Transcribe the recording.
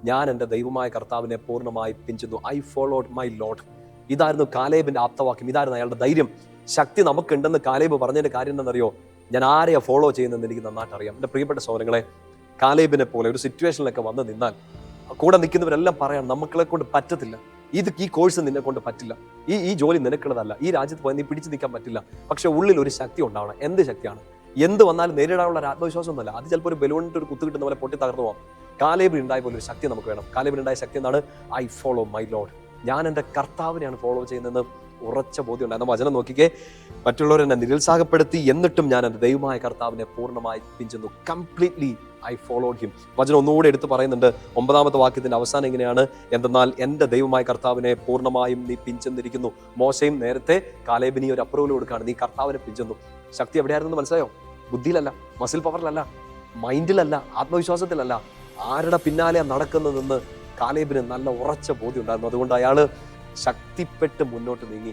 ഞാൻ എൻ്റെ ദൈവമായ കർത്താവിനെ പൂർണ്ണമായി പിഞ്ചുന്നു. I followed my lord. ഇതായിരുന്നു കാലേബിന്റെ ആപ്തവാക്യം, ഇതായിരുന്നു അയാളുടെ ധൈര്യം. ശക്തി നമുക്കുണ്ടെന്ന് കാലേബ് പറഞ്ഞതിന്റെ കാര്യം എന്താണെന്നറിയോ? ഞാൻ ആരെയാ ഫോളോ ചെയ്യുന്നതെന്ന് എനിക്ക് നന്നായിട്ട് അറിയാം. എൻ്റെ പ്രിയപ്പെട്ട സഹോദരങ്ങളെ, കാലേബിനെ പോലെ ഒരു സിറ്റുവേഷനിലൊക്കെ വന്ന് നിന്നാൽ കൂടെ നിൽക്കുന്നവരെല്ലാം പറയാം, നമ്മളെ കൊണ്ട് പറ്റത്തില്ല, ഈ കോഴ്സ് നിന്നെ കൊണ്ട് പറ്റില്ല, ഈ ജോലി നിനക്കുള്ളതല്ല, ഈ രാജ്യത്ത് പോയി നീ പിടിച്ചു നിൽക്കാൻ പറ്റില്ല. പക്ഷെ ഉള്ളിൽ ഒരു ശക്തി ഉണ്ടാവണം. എന്ത് ശക്തിയാണ്? എന്ത് വന്നാലും നേരിടാനുള്ള ഒരു ആത്മവിശ്വാസം ഒന്നുമല്ല. അത് ചിലപ്പോൾ ഒരു ബലൂണിട്ട് ഒരു കുത്തു കിട്ടുന്ന പോലെ പൊട്ടി തകർന്നു പോകാം. കാലേബിന് ഉണ്ടായ പോലെ ഒരു ശക്തി നമുക്ക് വേണം. കാലേബിന് ഉണ്ടായ ശക്തി എന്താണ്? I follow my lord. ഞാൻ എൻ്റെ കർത്താവിനെയാണ് ഫോളോ ചെയ്യുന്നതെന്ന് ഉറച്ച ബോധ്യം ഉണ്ടായിരുന്നു. വചനം നോക്കിക്കേ, മറ്റുള്ളവരെന്നെ നിരുത്സാഹപ്പെടുത്തി, എന്നിട്ടും ഞാൻ എൻ്റെ ദൈവമായ കർത്താവിനെ പൂർണ്ണമായി പിഞ്ചുന്നു. Completely I followed him. വചനം ഒന്നുകൂടെ എടുത്ത് പറയുന്നുണ്ട്. 9-ാമത്തെ വാക്യത്തിന്റെ അവസാനം ഇങ്ങനെയാണ്: എന്തെന്നാൽ എൻ്റെ ദൈവമായ കർത്താവിനെ പൂർണ്ണമായും നീ പിഞ്ചെന്നിരിക്കുന്നു. മോശയും നേരത്തെ കാലേബിന് ഒരു അപ്രൂവൽ കൊടുക്കുകയാണ്, നീ കർത്താവിനെ പിഞ്ചെന്നു. ശക്തി എവിടെയായിരുന്നു മനസ്സിലായോ? ബുദ്ധിയിലല്ല, മസിൽ പവറിലല്ല, മൈൻഡിലല്ല, ആത്മവിശ്വാസത്തിലല്ല. ആരുടെ പിന്നാലെ നടക്കുന്നതെന്ന് കാലേബിന് നല്ല ഉറച്ച ബോധ്യം ഉണ്ടായിരുന്നു. അതുകൊണ്ട് അയാള് ശക്തിപ്പെട്ട് മുന്നോട്ട് നീങ്ങി.